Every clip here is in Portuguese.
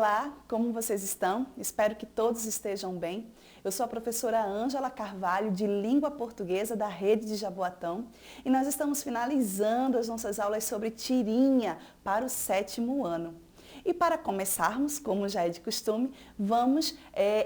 Olá, como vocês estão? Espero que todos estejam bem. Eu sou a professora Ângela Carvalho, de Língua Portuguesa da Rede de Jaboatão, e nós estamos finalizando as nossas aulas sobre tirinha para o 7º ano. E para começarmos, como já é de costume, vamos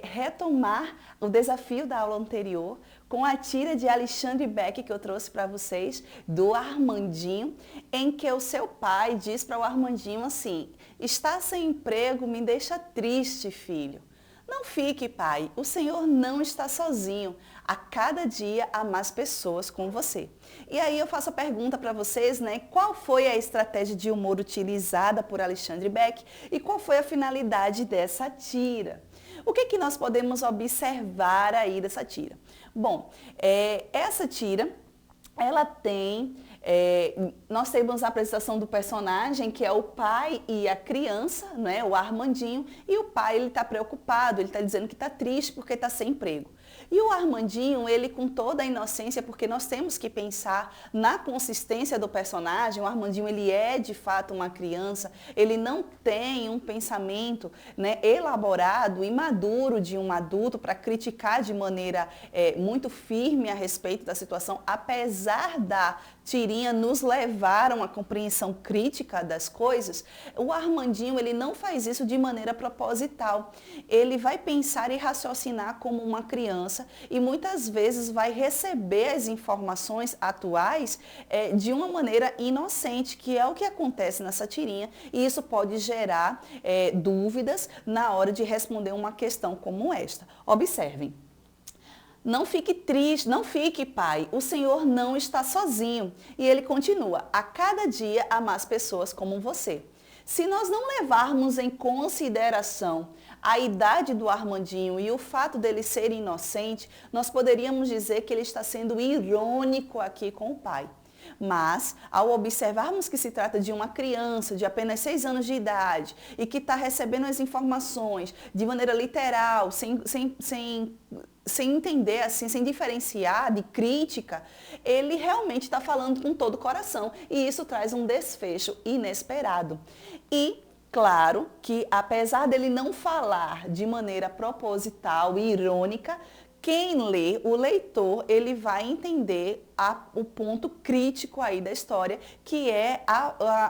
retomar o desafio da aula anterior com a tira de Alexandre Beck que eu trouxe para vocês, do Armandinho, em que o seu pai diz para o Armandinho assim: "Estar sem emprego me deixa triste, filho. Não fique, pai, o Senhor não está sozinho. A cada dia há mais pessoas com você." E aí eu faço a pergunta para vocês, né? Qual foi a estratégia de humor utilizada por Alexandre Beck e qual foi a finalidade dessa tira? O que nós podemos observar aí dessa tira? Bom, essa tira, ela tem... nós temos a apresentação do personagem, que é o pai e a criança, né, o Armandinho, e o pai ele está preocupado, ele está dizendo que está triste porque está sem emprego. E o Armandinho, ele com toda a inocência, porque nós temos que pensar na consistência do personagem, o Armandinho ele é de fato uma criança, ele não tem um pensamento, né, elaborado e maduro de um adulto para criticar de maneira muito firme a respeito da situação, apesar da tirinha nos levar a uma compreensão crítica das coisas. O Armandinho ele não faz isso de maneira proposital, ele vai pensar e raciocinar como uma criança e muitas vezes vai receber as informações atuais de uma maneira inocente, que é o que acontece nessa tirinha, e isso pode gerar dúvidas na hora de responder uma questão como esta. Observem. Não fique triste, não fique, pai, o Senhor não está sozinho. E ele continua: a cada dia há mais pessoas como você. Se nós não levarmos em consideração a idade do Armandinho e o fato dele ser inocente, nós poderíamos dizer que ele está sendo irônico aqui com o pai. Mas, ao observarmos que se trata de uma criança de apenas 6 anos de idade e que está recebendo as informações de maneira literal, sem entender, assim, sem diferenciar de crítica, ele realmente está falando com todo o coração e isso traz um desfecho inesperado. E claro que, apesar dele não falar de maneira proposital e irônica, quem lê, o leitor, ele vai entender o ponto crítico aí da história, que é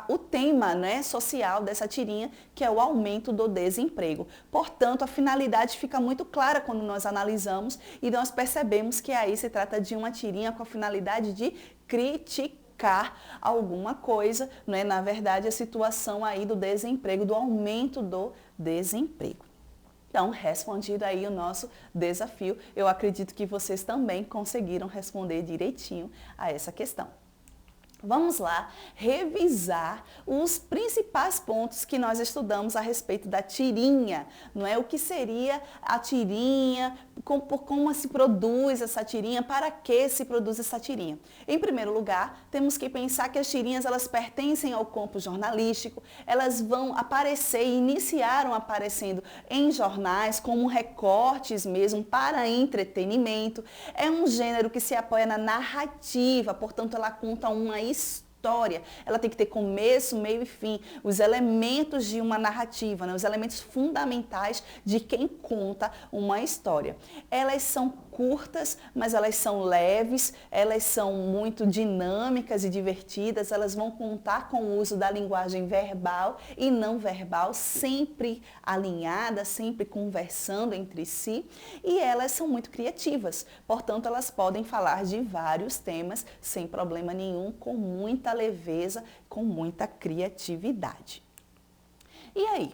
o tema, né, social dessa tirinha, que é o aumento do desemprego. Portanto, a finalidade fica muito clara quando nós analisamos e nós percebemos que aí se trata de uma tirinha com a finalidade de criticar alguma coisa, né, na verdade a situação aí do desemprego, do aumento do desemprego. Então, respondido aí o nosso desafio, eu acredito que vocês também conseguiram responder direitinho a essa questão. Vamos lá revisar os principais pontos que nós estudamos a respeito da tirinha, não é? O que seria a tirinha, como se produz essa tirinha, para que se produz essa tirinha. Em primeiro lugar, temos que pensar que as tirinhas elas pertencem ao campo jornalístico, elas vão aparecer e iniciaram aparecendo em jornais como recortes mesmo para entretenimento. É um gênero que se apoia na narrativa, portanto ela conta uma história, ela tem que ter começo, meio e fim, os elementos de uma narrativa, né? Os elementos fundamentais de quem conta uma história. Elas são curtas, mas elas são leves, elas são muito dinâmicas e divertidas, elas vão contar com o uso da linguagem verbal e não verbal, sempre alinhada, sempre conversando entre si, e elas são muito criativas, portanto elas podem falar de vários temas sem problema nenhum, com muita leveza, com muita criatividade. E aí?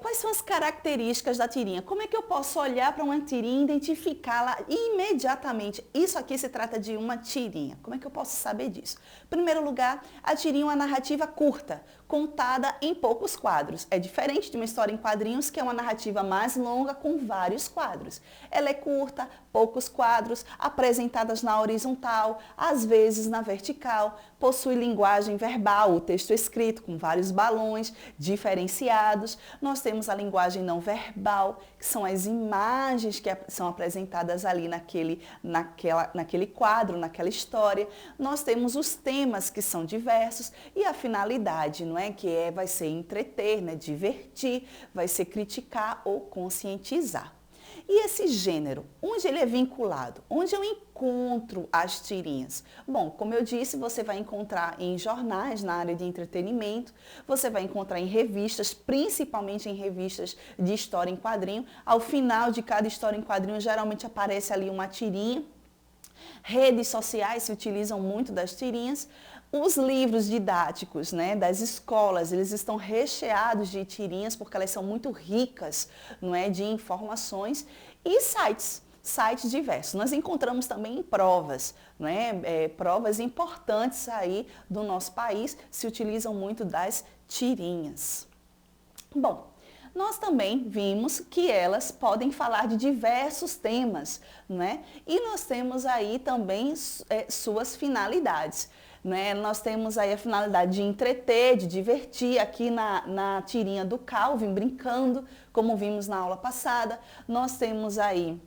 Quais são as características da tirinha? Como é que eu posso olhar para uma tirinha e identificá-la imediatamente? Isso aqui se trata de uma tirinha. Como é que eu posso saber disso? Em primeiro lugar, a tirinha é uma narrativa curta, contada em poucos quadros. É diferente de uma história em quadrinhos, que é uma narrativa mais longa com vários quadros. Ela é curta, poucos quadros, apresentadas na horizontal, às vezes na vertical, possui linguagem verbal, o texto escrito com vários balões diferenciados. Nós temos a linguagem não verbal, que são as imagens que são apresentadas ali naquele quadro, naquela história. Nós temos os temas que são diversos e a finalidade, não é? Vai ser entreter, né? Divertir, vai ser criticar ou conscientizar. E esse gênero, onde ele é vinculado? Onde eu encontro as tirinhas? Bom, como eu disse, você vai encontrar em jornais na área de entretenimento, você vai encontrar em revistas, principalmente em revistas de história em quadrinho. Ao final de cada história em quadrinho, geralmente aparece ali uma tirinha. Redes sociais se utilizam muito das tirinhas. Os livros didáticos, né, das escolas, eles estão recheados de tirinhas porque elas são muito ricas, não é, de informações. E sites diversos. Nós encontramos também em provas, né, provas importantes aí do nosso país se utilizam muito das tirinhas. Bom, nós também vimos que elas podem falar de diversos temas, né? E nós temos aí também suas finalidades. Né? Nós temos aí a finalidade de entreter, de divertir, aqui na tirinha do Calvin, brincando, como vimos na aula passada. Nós temos aí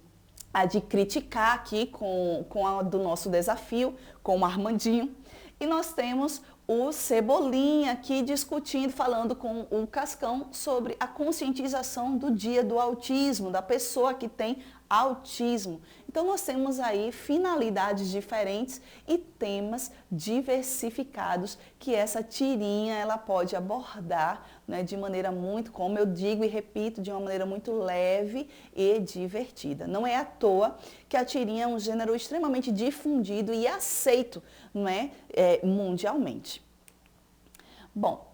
a de criticar aqui com a do nosso desafio, com o Armandinho. E nós temos o Cebolinha aqui discutindo, falando com o Cascão sobre a conscientização do dia do autismo, da pessoa que tem autismo. Então nós temos aí finalidades diferentes e temas diversificados que essa tirinha ela pode abordar, né, de maneira muito, como eu digo e repito, de uma maneira muito leve e divertida. Não é à toa que a tirinha é um gênero extremamente difundido e aceito, não é, mundialmente. Bom,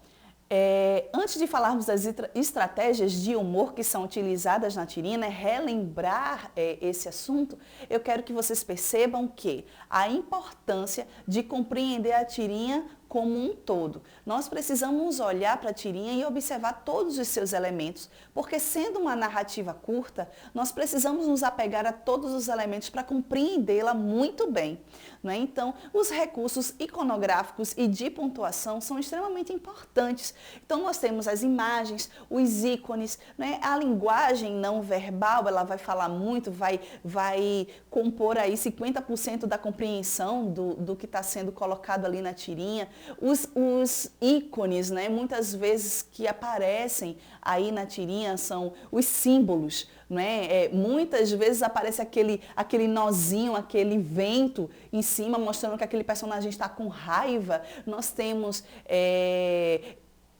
antes de falarmos das estratégias de humor que são utilizadas na tirinha, né, relembrar esse assunto, eu quero que vocês percebam que a importância de compreender a tirinha como um todo. Nós precisamos olhar para a tirinha e observar todos os seus elementos, porque sendo uma narrativa curta, nós precisamos nos apegar a todos os elementos para compreendê-la muito bem. Né? Então, os recursos iconográficos e de pontuação são extremamente importantes. Então, nós temos as imagens, os ícones, né? A linguagem não verbal, ela vai falar muito, vai compor aí 50% da compreensão do que está sendo colocado ali na tirinha. Os ícones, né, muitas vezes que aparecem aí na tirinha são os símbolos, né? Muitas vezes aparece aquele nozinho, aquele vento em cima, mostrando que aquele personagem está com raiva. Nós temos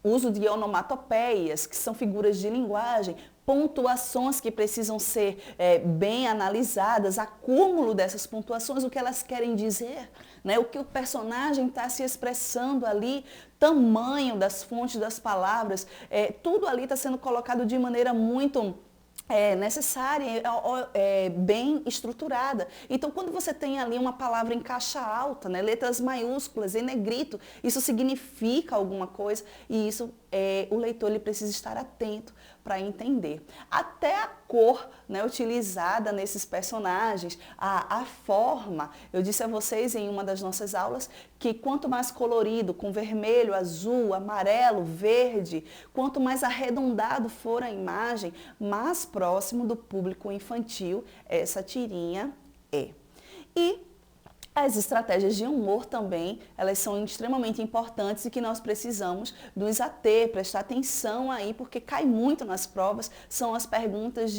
uso de onomatopeias, que são figuras de linguagem, pontuações que precisam ser bem analisadas, acúmulo dessas pontuações, o que elas querem dizer, né? O que o personagem está se expressando ali, tamanho das fontes das palavras, tudo ali está sendo colocado de maneira muito necessária, bem estruturada. Então, quando você tem ali uma palavra em caixa alta, né, letras maiúsculas, em negrito, isso significa alguma coisa e isso o leitor ele precisa estar atento para entender. Até a cor, né, utilizada nesses personagens, a forma, eu disse a vocês em uma das nossas aulas que quanto mais colorido, com vermelho, azul, amarelo, verde, quanto mais arredondado for a imagem, mais próximo do público infantil essa tirinha é. E as estratégias de humor também, elas são extremamente importantes e que nós precisamos nos ater, prestar atenção aí, porque cai muito nas provas, são as perguntas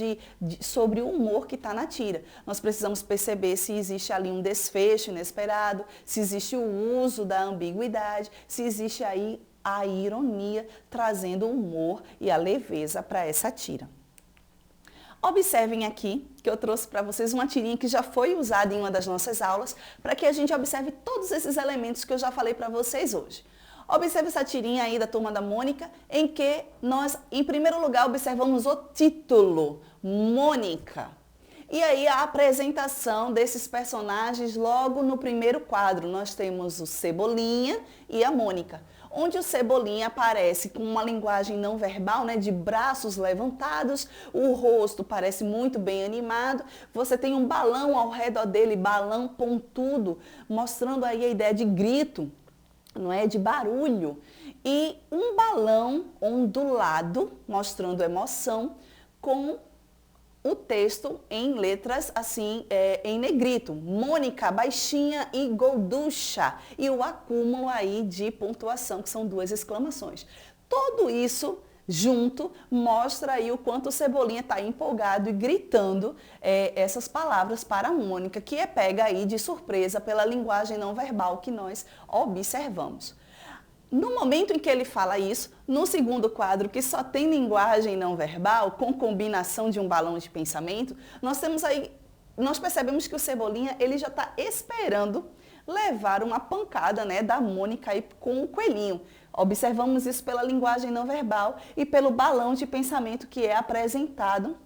sobre o humor que está na tira. Nós precisamos perceber se existe ali um desfecho inesperado, se existe o uso da ambiguidade, se existe aí a ironia, trazendo o humor e a leveza para essa tira. Observem aqui que eu trouxe para vocês uma tirinha que já foi usada em uma das nossas aulas, para que a gente observe todos esses elementos que eu já falei para vocês hoje. Observe essa tirinha aí da Turma da Mônica, em que nós, em primeiro lugar, observamos o título, Mônica. E aí a apresentação desses personagens logo no primeiro quadro. Nós temos o Cebolinha e a Mônica, onde o Cebolinha aparece com uma linguagem não verbal, né, de braços levantados, o rosto parece muito bem animado, você tem um balão ao redor dele, balão pontudo, mostrando aí a ideia de grito, não é, de barulho. e um balão ondulado, mostrando emoção, com o texto em letras assim, em negrito. Mônica, baixinha e gorducha. E o acúmulo aí de pontuação, que são 2 exclamações. Tudo isso junto mostra aí o quanto o Cebolinha está empolgado e gritando essas palavras para a Mônica, que é pega aí de surpresa pela linguagem não verbal que nós observamos. No momento em que ele fala isso, no segundo quadro, que só tem linguagem não verbal, com combinação de um balão de pensamento, nós percebemos que o Cebolinha ele já está esperando levar uma pancada, né, da Mônica aí com o coelhinho. Observamos isso pela linguagem não verbal e pelo balão de pensamento que é apresentado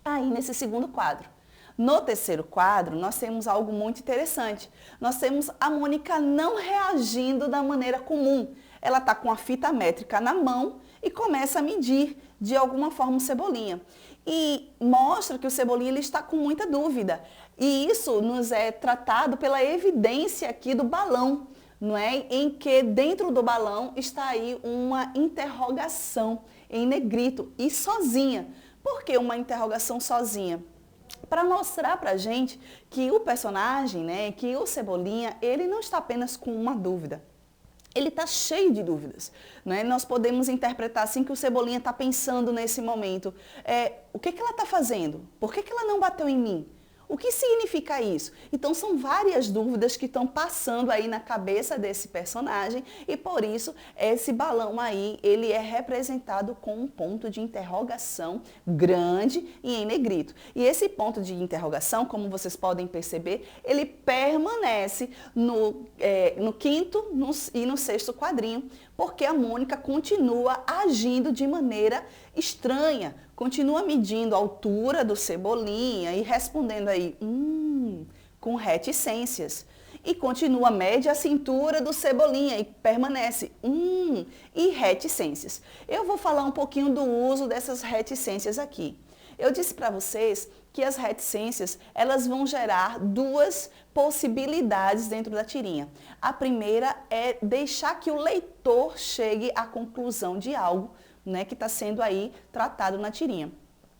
aí nesse segundo quadro. No terceiro quadro, nós temos algo muito interessante. Nós temos a Mônica não reagindo da maneira comum. Ela está com a fita métrica na mão e começa a medir de alguma forma o Cebolinha. E mostra que o Cebolinha ele está com muita dúvida. E isso nos é tratado pela evidência aqui do balão, não é? Em que dentro do balão está aí uma interrogação em negrito e sozinha. Por que uma interrogação sozinha? Para mostrar para a gente que o personagem, né, que o Cebolinha, ele não está apenas com uma dúvida. Ele está cheio de dúvidas. Né? Nós podemos interpretar assim que o Cebolinha está pensando nesse momento. O que ela está fazendo? Por que ela não bateu em mim? O que significa isso? Então, são várias dúvidas que estão passando aí na cabeça desse personagem e, por isso, esse balão aí, ele é representado com um ponto de interrogação grande e em negrito. E esse ponto de interrogação, como vocês podem perceber, ele permanece no quinto e no sexto quadrinho, porque a Mônica continua agindo de maneira estranha, continua medindo a altura do Cebolinha e respondendo aí, com reticências. E continua, mede a cintura do Cebolinha e permanece, e reticências. Eu vou falar um pouquinho do uso dessas reticências aqui. Eu disse para vocês que as reticências, elas vão gerar 2 possibilidades dentro da tirinha. A primeira é deixar que o leitor chegue à conclusão de algo, né, que está sendo aí tratado na tirinha.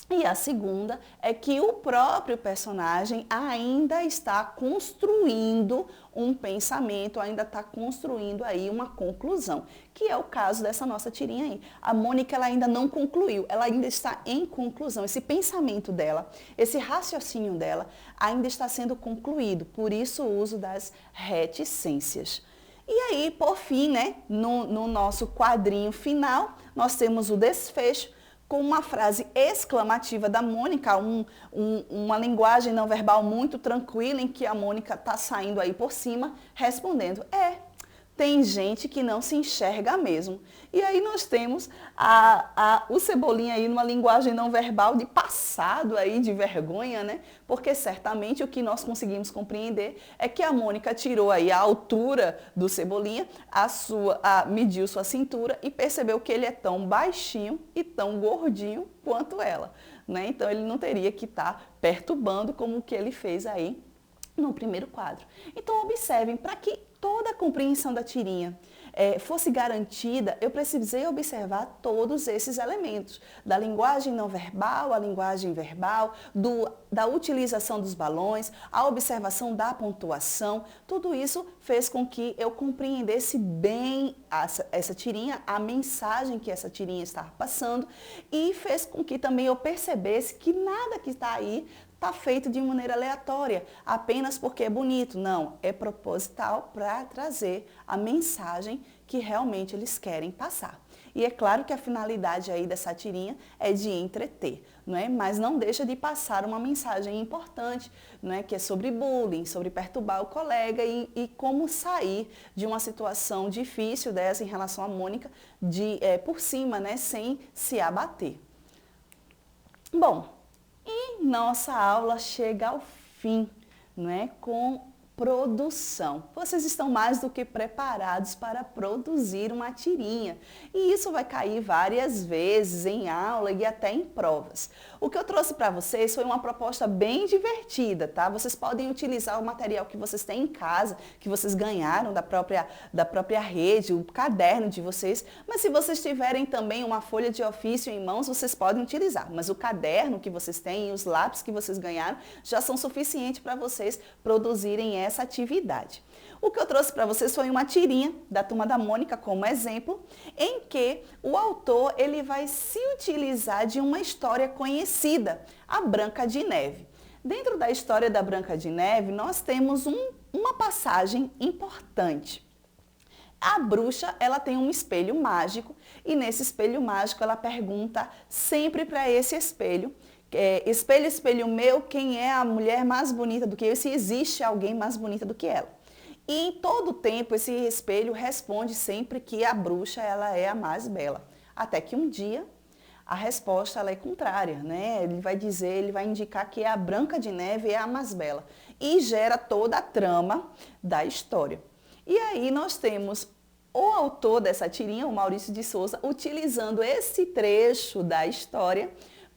E a segunda é que o próprio personagem ainda está construindo um pensamento, ainda está construindo aí uma conclusão, que é o caso dessa nossa tirinha aí. A Mônica ela ainda não concluiu, ela ainda está em conclusão. Esse pensamento dela, esse raciocínio dela ainda está sendo concluído, por isso o uso das reticências. E aí, por fim, né, no nosso quadrinho final, nós temos o desfecho, com uma frase exclamativa da Mônica, uma linguagem não verbal muito tranquila, em que a Mônica está saindo aí por cima, respondendo, tem gente que não se enxerga mesmo. E aí nós temos o Cebolinha aí numa linguagem não verbal de passado aí, de vergonha, né? Porque certamente o que nós conseguimos compreender é que a Mônica tirou aí a altura do Cebolinha, mediu sua cintura e percebeu que ele é tão baixinho e tão gordinho quanto ela, né? Então ele não teria que estar perturbando como o que ele fez aí no primeiro quadro. Então observem, para que toda a compreensão da tirinha fosse garantida, eu precisei observar todos esses elementos, da linguagem não verbal, a linguagem verbal, da utilização dos balões, a observação da pontuação, tudo isso fez com que eu compreendesse bem essa tirinha, a mensagem que essa tirinha estava passando e fez com que também eu percebesse que nada que está aí está feito de maneira aleatória, apenas porque é bonito. Não, é proposital para trazer a mensagem que realmente eles querem passar. E é claro que a finalidade aí dessa tirinha é de entreter, não é? Mas não deixa de passar uma mensagem importante, não é? Que é sobre bullying, sobre perturbar o colega e como sair de uma situação difícil dessa em relação à Mônica, por cima, né? Sem se abater. Bom, e nossa aula chega ao fim, não é? produção. Vocês estão mais do que preparados para produzir uma tirinha. E isso vai cair várias vezes em aula e até em provas. O que eu trouxe para vocês foi uma proposta bem divertida, tá? Vocês podem utilizar o material que vocês têm em casa, que vocês ganharam da própria rede, o caderno de vocês, mas se vocês tiverem também uma folha de ofício em mãos, vocês podem utilizar. Mas o caderno que vocês têm e os lápis que vocês ganharam já são suficientes para vocês produzirem essa atividade. O que eu trouxe para vocês foi uma tirinha da Turma da Mônica como exemplo, em que o autor ele vai se utilizar de uma história conhecida, a Branca de Neve. Dentro da história da Branca de Neve, nós temos uma passagem importante. A bruxa, ela tem um espelho mágico e nesse espelho mágico ela pergunta sempre para esse espelho, espelho, espelho meu, quem é a mulher mais bonita do que eu, se existe alguém mais bonita do que ela. E em todo tempo esse espelho responde sempre que a bruxa ela é a mais bela. Até que um dia a resposta ela é contrária, né? Ele vai indicar que a Branca de Neve é a mais bela. E gera toda a trama da história. E aí nós temos o autor dessa tirinha, o Maurício de Souza, utilizando esse trecho da história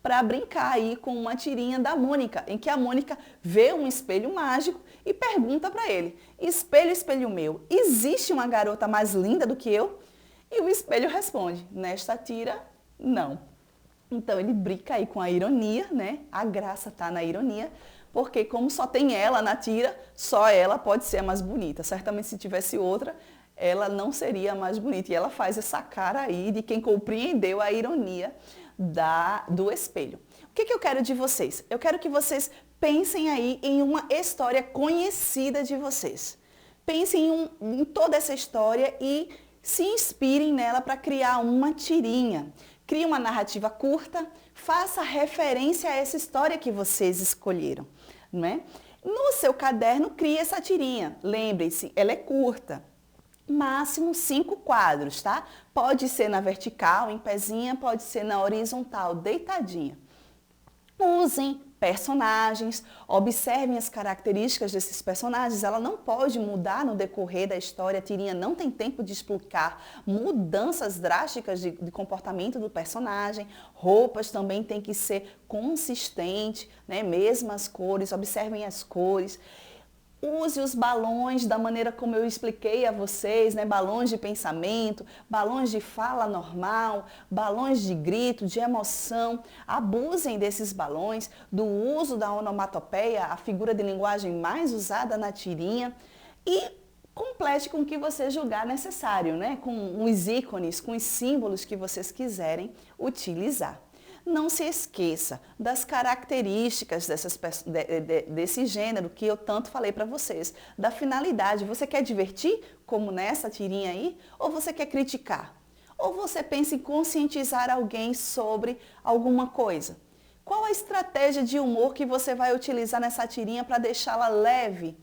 para brincar aí com uma tirinha da Mônica, em que a Mônica vê um espelho mágico e pergunta para ele, espelho, espelho meu, existe uma garota mais linda do que eu? E o espelho responde, nesta tira, não. Então ele brinca aí com a ironia, né? A graça está na ironia, porque como só tem ela na tira, só ela pode ser a mais bonita. Certamente se tivesse outra, ela não seria a mais bonita. E ela faz essa cara aí de quem compreendeu a ironia do espelho. O que eu quero de vocês? Eu quero que vocês pensem aí em uma história conhecida de vocês. Pensem em toda essa história e se inspirem nela para criar uma tirinha. Crie uma narrativa curta, faça referência a essa história que vocês escolheram, não é? No seu caderno, crie essa tirinha. Lembrem-se, ela é curta. Máximo 5 quadros, tá? Pode ser na vertical, em pezinha, pode ser na horizontal, deitadinha. Usem personagens, observem as características desses personagens, ela não pode mudar no decorrer da história, a tirinha não tem tempo de explicar mudanças drásticas de comportamento do personagem, roupas também tem que ser consistente, né? Mesmas cores, observem as cores. Use os balões da maneira como eu expliquei a vocês, né? Balões de pensamento, balões de fala normal, balões de grito, de emoção. Abusem desses balões, do uso da onomatopeia, a figura de linguagem mais usada na tirinha. E complete com o que você julgar necessário, né? Com os ícones, com os símbolos que vocês quiserem utilizar. Não se esqueça das características desse gênero que eu tanto falei para vocês, da finalidade. Você quer divertir, como nessa tirinha aí, ou você quer criticar? Ou você pensa em conscientizar alguém sobre alguma coisa? Qual a estratégia de humor que você vai utilizar nessa tirinha para deixá-la leve?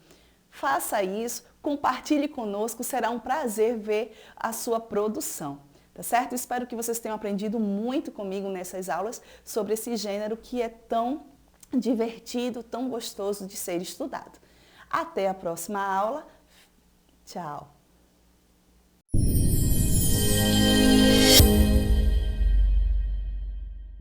Faça isso, compartilhe conosco, será um prazer ver a sua produção. Tá certo? Espero que vocês tenham aprendido muito comigo nessas aulas sobre esse gênero que é tão divertido, tão gostoso de ser estudado. Até a próxima aula. Tchau!